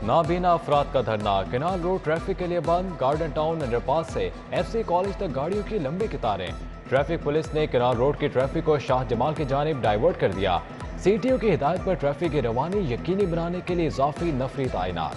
नाबीना अफराद का धरना। केनाल रोड ट्रैफिक के लिए बंद। गार्डन टाउन अंडरपास से FC कॉलेज तक गाड़ियों की लंबी कतारें। ट्रैफिक पुलिस ने केनाल रोड की ट्रैफिक को शाह जमाल की जानिब डाइवर्ट कर दिया। CTO की हिदायत पर ट्रैफिक की रवानी यकीनी बनाने के लिए इजाफी नफरी तैनात।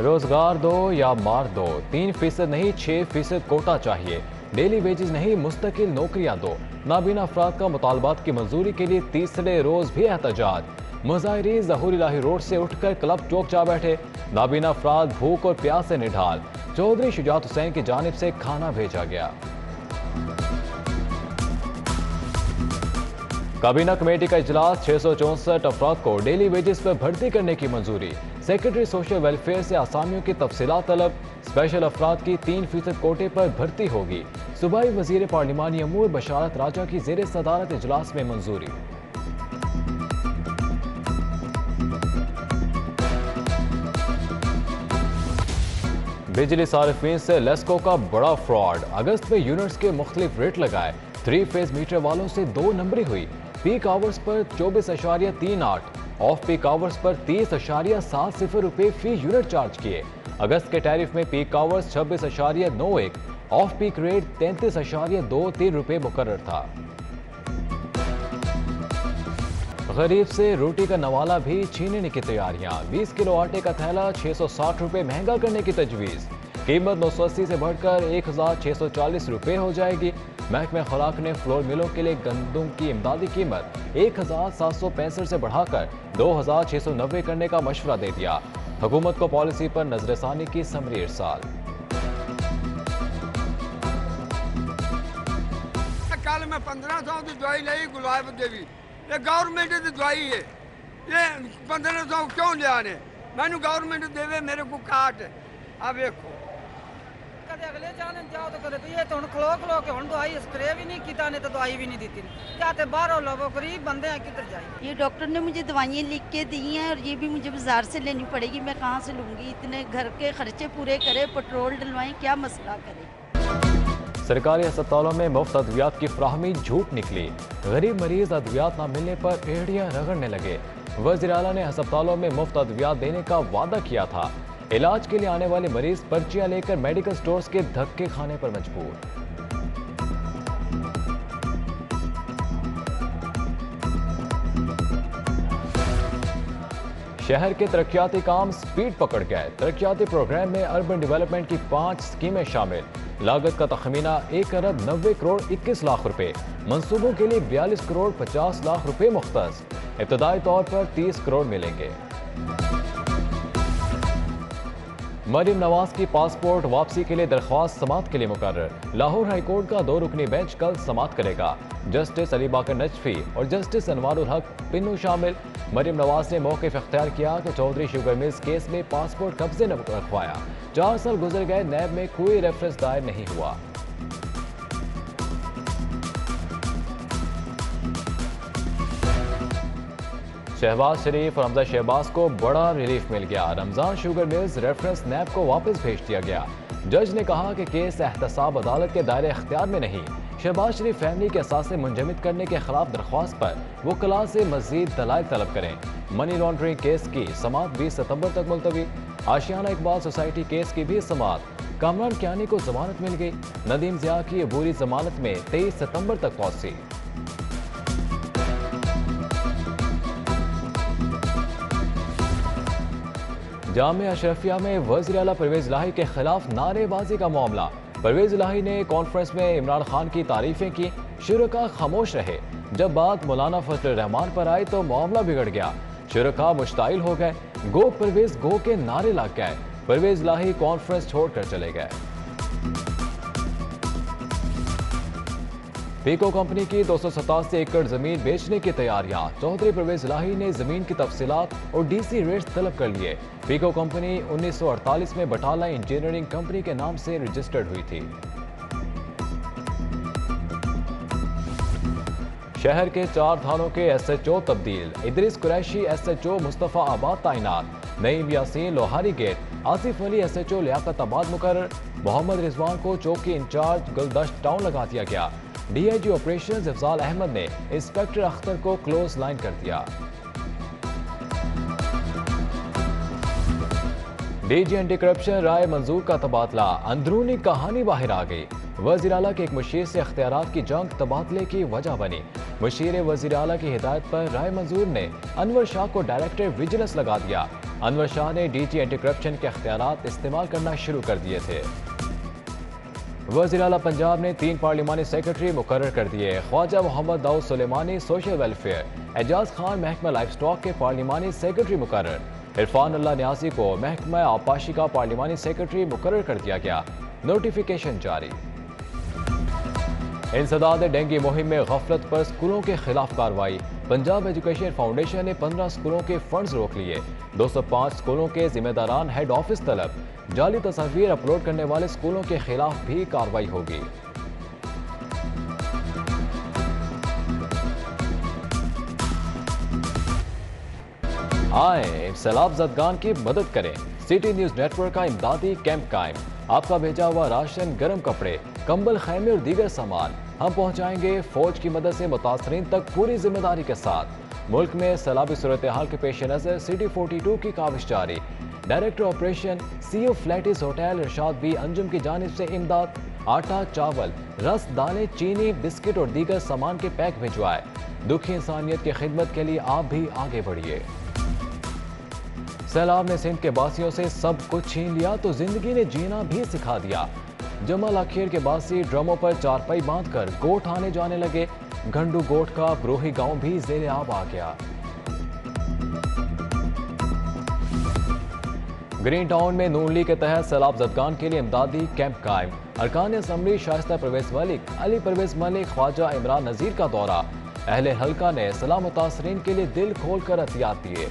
रोजगार दो या मार दो, 3% नहीं 6% कोटा चाहिए। डेली वेजेस नहीं मुस्तकिल नौकरियां दो। नाबीना अफराद का मुतालबात की मंजूरी के लिए तीसरे रोज भी एहतजाज। मुजाहिरीन ज़हूर इलाही रोड से उठकर क्लब चौक जा बैठे। नाबीना अफराद भूख और प्यास से निढाल। चौधरी शुजात हुसैन की जानिब से खाना भेजा गया। काबीना कमेटी का इजलास। 664 अफराद को डेली वेजेस पर भर्ती करने की मंजूरी। सेक्रेटरी सोशल वेलफेयर से आसामियों की तफसीलात तलब। स्पेशल अफराद की 3% कोटे पर भर्ती होगी। सूबाई वजीर पार्लिमानी अमूर बशारत राजा की जेर सदारत इजलास में मंजूरी। बिजली सारिफीन से लेस्को का बड़ा फ्रॉड। अगस्त में यूनिट्स के मुख्तलिफ रेट लगाए। 3 फेज मीटर वालों से 2 नंबरी हुई। Peak hours per 24.38, off peak hours per 30.70 रुपए फी यूनिट चार्ज किए। अगस्त के टैरिफ में peak hours 26.91, off peak rate 33.23 रुपए मुकर्रर था। गरीब से रोटी का नवाला भी छीनने की तैयारियां। 20 किलो आटे का थैला 660 रुपए महंगा करने की तजवीज़। कीमत 980 से बढ़कर 1640 रुपए हो जाएगी। महकमे खुराक ने फ्लोर मिलों के लिए गंदम की इमदादी कीमत 1765 से बढ़ाकर 2690 करने का मशवरा दे दिया। हुकूमत को पॉलिसी पर नजरसानी की समरी इरसाल। कल मैं 1500 की दवाई लाई गुलाब देवी, ये गवर्नमेंट की दवाई है, ये 1500 क्यों लिया ने? मैंने गवर्नमेंट देवे मेरे को काट। अब देखो कदे अगले जाने जाओ तो कदे ये तो खलो खलो के हुन दवाई स्प्रे भी नहीं कीता ने तो दवाई भी नहीं दी। क्या ते बाहरों लोगों गरीब बंदे हैं किधर जाए? ये डॉक्टर ने मुझे दवाइयाँ लिख के दी हैं और ये भी मुझे बाजार से लेनी पड़ेगी। मैं कहाँ से लूँगी? इतने घर के खर्चे पूरे करे, पेट्रोल डलवाएं, क्या मसला करे? सरकारी अस्पतालों में मुफ्त अद्वियात की फ्राहमी झूठ निकली। गरीब मरीज अद्वियात न मिलने पर एड़ियां रगड़ने लगे। वज़ीर आला ने अस्पतालों में मुफ्त अद्वियात देने का वादा किया था। इलाज के लिए आने वाले मरीज पर्चियां लेकर मेडिकल स्टोर्स के धक्के खाने पर मजबूर। शहर के तरक्याती काम स्पीड पकड़ गए। तरक्याती प्रोग्राम में अर्बन डेवलपमेंट की 5 स्कीमें शामिल। लागत का तखमीना 1 अरब 90 करोड़ 21 लाख रुपए। मंसूबों के लिए 42 करोड़ 50 लाख रुपए मुख्तस। इब्तदाई तौर पर 30 करोड़ मिलेंगे। मरीम नवाज की पासपोर्ट वापसी के लिए दरख्वास्त समात के लिए मुकर्रर। लाहौर हाईकोर्ट का 2 रुकनी बेंच कल समात करेगा। जस्टिस अली बाकर नजफी और जस्टिस अनवारुल हक पिन्नू शामिल। मरीम नवाज ने मौक़िफ़ इख्तियार किया कि चौधरी शुगर मिल्स केस में पासपोर्ट कब्जे न रखवाया। 4 साल गुजर गए, नैब में कोई रेफरेंस दायर नहीं हुआ। शहबाज शरीफ और हमजा शहबाज को बड़ा रिलीफ मिल गया। रमजान शुगर मिल्स रेफरेंस नैब को वापस भेज दिया गया। जज ने कहा कि केस एहतसाब अदालत के दायरे इख्तियार में नहीं। शहबाज शरीफ फैमिली के असासे मुंजमद करने के खिलाफ दरख्वास्त पर वकला से मजीद दलाइल तलब करें। मनी लॉन्ड्रिंग केस की समात 20 सितंबर तक मुलतवी। आशियाना इकबाल सोसाइटी केस की भी समात। कामरान कियानी को जमानत मिल गई। नदीम ज़िया की अबूरी जमानत में 23 सितंबर तक पहुंची। जामिया अशरफिया में वज़ीर आला परवेज इलाही के खिलाफ नारेबाजी का मामला। परवेज इलाही ने कॉन्फ्रेंस में इमरान खान की तारीफें की। शुरका खामोश रहे। जब बात मौलाना फजल रहमान पर आई तो मामला बिगड़ गया। शुरका मुश्ताइल हो गए। गो परवेज गो के नारे लग गए। परवेज इलाही कॉन्फ्रेंस छोड़कर चले गए। पीको कंपनी की 287 एकड़ जमीन बेचने की तैयारियां। चौधरी परवेज इलाही ने जमीन की तफसीलात और डीसी रेट्स तलब कर लिए। पीको कंपनी 1948 में बटाला इंजीनियरिंग कंपनी के नाम से रजिस्टर्ड हुई थी। शहर के 4 थानों के SHO तब्दील। इदरीस कुरैशी SHO मुस्तफा आबाद तैनात। नईम यासीन लोहारी गेट। आसिफ अली SHO लियाकत आबाद मुकर्रर। मोहम्मद रिजवान को चौकी इंचार्ज गुलदश्त टाउन लगा दिया गया। DIG ऑपरेशंस अफजाल अहमद ने इंस्पेक्टर अख्तर को क्लोज लाइन कर दिया। DG एंटी करप्शन राय मंजूर का तबादला, अंदरूनी कहानी बाहर आ गई। वज़ीर आला के एक मुशीर से इख्तियारात की जंग तबादले की वजह बनी। मुशीर वज़ीर आला की हिदायत पर राय मंजूर ने अनवर शाह को डायरेक्टर विजिलेंस लगा दिया। अनवर शाह ने DG एंटी करप्शन के इख्तियारात इस्तेमाल करना शुरू कर दिए थे। वज़ीर आला पंजाब ने 3 पार्लिमानी सेक्रेटरी मुकर्रर कर दिए। ख्वाजा मोहम्मद दाऊद सुलेमानी सोशल वेलफेयर, एजाज खान महकमा लाइफ स्टॉक के पार्लिमानी सेक्रेटरी मुकर्रर, इरफान अल्लाह न्यासी को महकमा आबपाशी का पार्लिमानी सेक्रेटरी मुकर्रर कर दिया गया। नोटिफिकेशन जारी। इंसदाद डेंगू मुहिम में गफलत पर स्कूलों के खिलाफ कार्रवाई। पंजाब एजुकेशन फाउंडेशन ने 15 स्कूलों के फंड्स रोक लिए। 205 स्कूलों के जिम्मेदारान हेड ऑफिस तलब। जाली तस्वीर अपलोड करने वाले स्कूलों के खिलाफ भी कार्रवाई होगी। आए सैलाब ज़दगान की मदद करें। सिटी न्यूज़ नेटवर्क का इमदादी कैंप कायम। आपका भेजा हुआ राशन, गर्म कपड़े, कंबल, खैमे और दीगर सामान हम पहुंचाएंगे फौज की मदद से मुतासरीन तक पूरी जिम्मेदारी के साथ। मुल्क में सैलाबी सूरत हाल के पेश नज़र सिटी 42 की काविश जारी। डायरेक्टर ऑपरेशन CEO फ्लैटिस होटल इरशाद बी अंजुम की जानिब से इमदाद, आटा, चावल, रस, दालें, चीनी, बिस्किट और दीगर सामान के पैक भिजवाए। दुखी इंसानियत की खिदमत के लिए आप भी आगे बढ़िए। सैलाब ने सिंध के बासियों से सब कुछ छीन लिया तो जिंदगी ने जीना भी सिखा दिया। जमाल आखिर के बासी ड्रमों पर चारपाई बांधकर गोट आने जाने लगे। घंडू गोट का ब्रोही गांव भी ज़ेरे आब आ गया। ग्रीन टाउन में नून लीग के तहत सैलाब ज़दगान के लिए इमदादी कैंप कायम। अरकान असम्बली शाइस्ता परवेज मलिक, अली परवेज मलिक, ख्वाजा इमरान नज़ीर का दौरा। अहले हल्का ने सैलाब मुतासरीन के लिए दिल खोल कर अतियात दिए।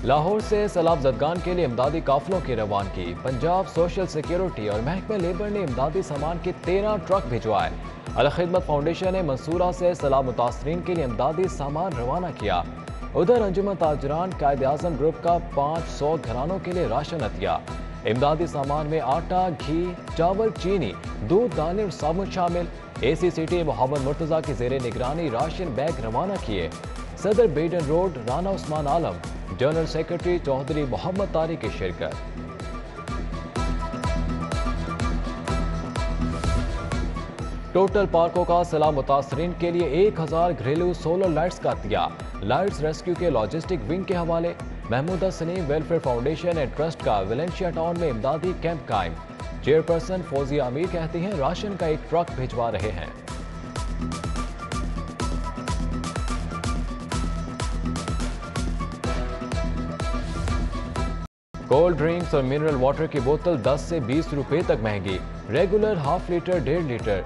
लाहौर से सैलाब ज़दगान के लिए इमदादी काफिलों की रवानगी। पंजाब सोशल सिक्योरिटी और महकमा लेबर ने इमदादी सामान के 13 ट्रक भिजवाए। अल खिदमत फाउंडेशन ने मंसूरा से सैलाब मुतासरीन के लिए इमदादी सामान रवाना किया। उधर अंजुमन ताजरान कायद आज़म ग्रुप का 500 घरानों के लिए राशन अतिया। इमदादी सामान में आटा, घी, चावल, चीनी, दूध, दालें और साबुन शामिल। ACCT मोहम्मद मुर्तज़ा की ज़ेरे निगरानी राशन बैग रवाना किए। सदर बेडन रोड, राना उस्मान आलम, जनरल सेक्रेटरी चौधरी मोहम्मद तारिक की शिरकत। टोटल पार्कों का सैलाब मुतासरीन के लिए 1000 घरेलू सोलर लाइट्स का दिया। लाइट्स रेस्क्यू के लॉजिस्टिक विंग के हवाले। Mahmooda Salim welfare foundation and trust का वेलेंशिया टाउन में इमदादी कैंप कायम। चेयरपर्सन फौजिया अमीर कहती हैं राशन का एक ट्रक भिजवा रहे हैं। कोल्ड ड्रिंक्स और मिनरल वाटर की बोतल 10 से 20 रुपए तक महंगी। Regular half litre, 1.5 litre,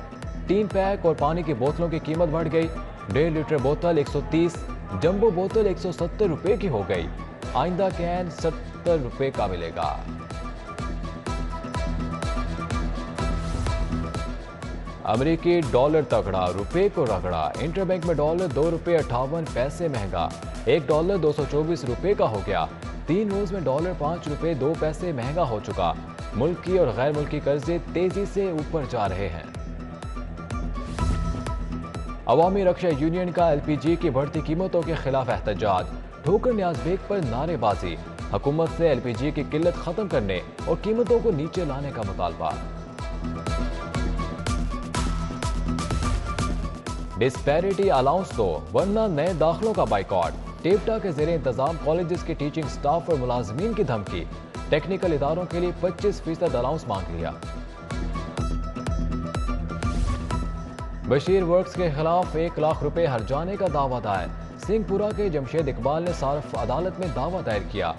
3 pack और पानी की बोतलों की कीमत बढ़ गई। 1.5 लीटर बोतल 130, जंबो बोतल 170 रुपए की हो गई। आइंदा कैन 70 रुपए का मिलेगा। अमेरिकी डॉलर तगड़ा, रुपए को रगड़ा। इंटरबैंक में डॉलर 2 रुपए 58 पैसे महंगा। 1 डॉलर 224 रुपए का हो गया। 3 रोज में डॉलर 5 रुपए 2 पैसे महंगा हो चुका। मुल्की और गैर मुल्की कर्जे तेजी से ऊपर जा रहे हैं। अवामी रक्षा यूनियन का LPG की बढ़ती कीमतों के खिलाफ एहतजाज। ठोकर न्याज बेग पर नारेबाजी। हुकूमत से LPG की किल्लत खत्म करने और कीमतों को नीचे लाने का मुतालबा। डिस्पैरिटी अलाउंस दो वरना नए दाखिलों का बाइकॉट। टेप्टा के ज़ेरे इंतजाम कॉलेजेस के टीचिंग स्टाफ और मुलाजमीन की धमकी। टेक्निकल इदारों के लिए 25% अलाउंस मांग लिया। बशीर वर्क्स के खिलाफ 1 लाख रुपए हर्जाने का दावा दायर। सिंहपुरा के जमशेद इकबाल ने सारफ अदालत में दावा दायर किया।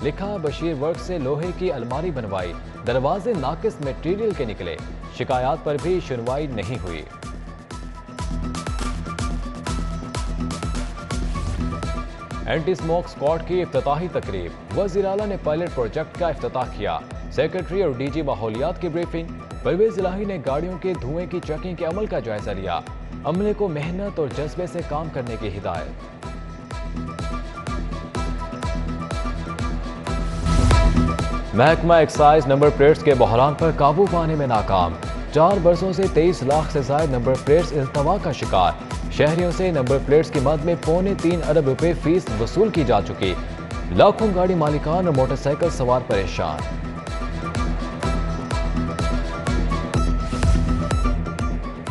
लिखा, बशीर वर्क्स से लोहे की अलमारी बनवाई, दरवाजे नाकिस मटेरियल के निकले। शिकायत पर भी सुनवाई नहीं हुई। एंटी स्मोक स्क्वाड की इफ्तिताही तकरीब। वज़ीर आला ने पायलट प्रोजेक्ट का इफ्तिताह किया। सेक्रेटरी और DG माहौलियात की ब्रीफिंग। परवेज इलाही ने गाड़ियों के धुएं की चेकिंग के अमल का जायजा लिया। अमले को मेहनत और जज्बे से काम करने की हिदायत। محکمہ ایکسائز نمبر پلیٹس کے بحران پر قابو پانے میں ناکام، 4 برسوں سے 23 لاکھ سے زائد نمبر پلیٹس التوا کا شکار، شہریوں سے نمبر پلیٹس کی مد میں 3.25 ارب روپے فیس وصول کی جا چکی، لاکھوں گاڑی مالکان اور موٹر سائیکل سوار پریشان۔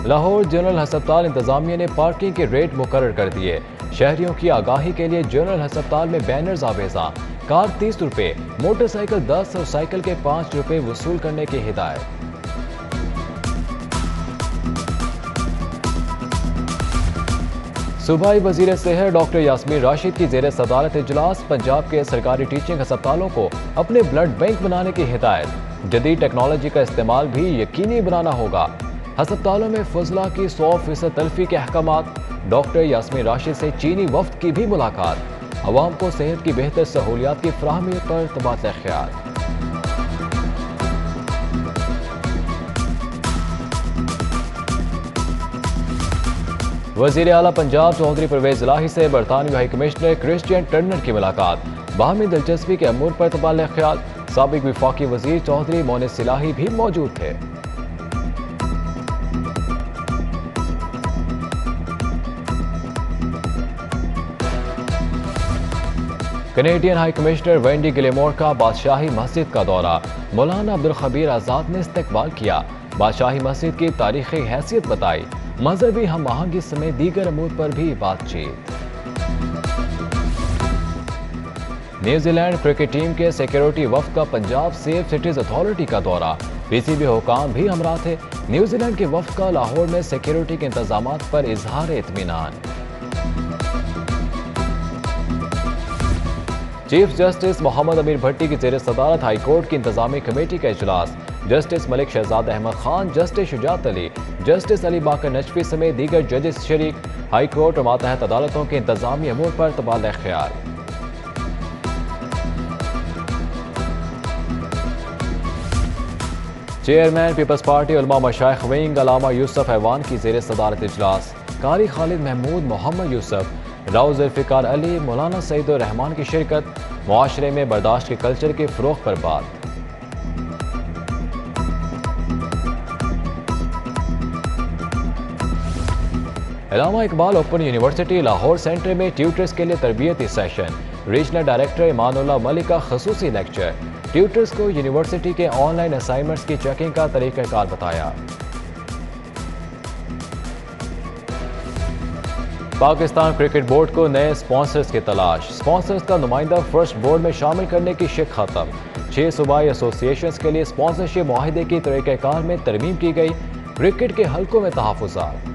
لاہور جنرل ہسپتال انتظامیہ نے پارکنگ کے ریٹ مقرر کر دیے، شہریوں کی آگاہی کے لیے جنرل ہسپتال میں بینرز آویزاں، کار 30 روپے، موٹر سائیکل 10 اور سائیکل کے 5 روپے وصول کرنے کی ہدایت۔ صوبائی وزیر صحت ڈاکٹر یاسمین راشد کی زیر صدارت اجلاس، پنجاب کے سرکاری ٹیچنگ ہسپتالوں کو اپنے بلڈ بینک بنانے کی ہدایت، جدید ٹیکنالوجی کا استعمال بھی یقینی بنانا ہوگا، ہسپتالوں میں فضلہ کی 100% تلفی کے احکامات، ڈاکٹر یاسمین راشد سے چینی وفد کی بھی ملاقات، عوام کو صحت کی بہتر سہولیات کی فراہمی پر تبادلہ خیال۔ وزیر اعلیٰ پنجاب چودھری پرویز الہی سے برطانوی ہائی کمشنر کرسچین ٹرنر کی ملاقات، باہمی دلچسپی کے امور پر تبادلہ خیال، سابق وفاقی وزیر چودھری مونس الہی بھی موجود تھے۔ کینیڈین ہائی کمشنر وینڈی گلیمور کا بادشاہی مسجد کا دورہ، مولانا عبدالخبیر آزاد نے استقبال کیا، بادشاہی مسجد کی تاریخی حیثیت بتائی، مذہبی ہم آہنگی سمیت دیگر امور پر بھی بات چیت۔ نیوزی لینڈ کرکٹ ٹیم کے سیکیورٹی وفد کا پنجاب سیف سٹیز اتھارٹی کا دورہ، پی سی بی حکام بھی ہمراہ تھے، نیوزی لینڈ کے وفد کا لاہور میں سیکیورٹی کے انتظامات پر اظہار اطمینان۔ چیف جسٹس محمد امیر بھٹی کی زیر صدارت ہائی کورٹ کی انتظامی کمیٹی کا اجلاس، جسٹس ملک شہزاد احمد خان، جسٹس شجاعت علی، جسٹس علی باقر نجفی سمیت دیگر ججز شریک، ہائی کورٹ اور ماتحت عدالتوں کے انتظامی امور پر تبادلہ خیال۔ چیئرمین پیپلز پارٹی علماء مشائخ ونگ علامہ یوسف ایوان کی زیر صدارت اجلاس، قاری خالد محمود، محمد یوسف، راؤ ذوالفقار علی، مولانا سعید الرحمان کی شرکت، معاشرے میں برداشت کے کلچر کے فروغ پر بات۔ علامہ Iqbal open university Lahore centre میں ٹیوٹرز کے لیے تربیتی سیشن، ریجنل ڈائریکٹر ایمان اللہ ملک کا خصوصی لیکچر، ٹیوٹرز کو یونیورسٹی کے آن لائن اسائنمنٹس کی چیکنگ کا طریقہ کار بتایا۔ پاکستان کرکٹ بورڈ کو نئے سپانسرز کی تلاش، سپانسرز کا نمائندہ فرسٹ بورڈ میں شامل کرنے کی شک ختم، 6 صوبائی ایسوسی ایشنز کے لیے سپانسرشپ معاہدے کی طریقہ کار میں ترمیم کی گئی، کرکٹ کے حلقوں میں تحفظات۔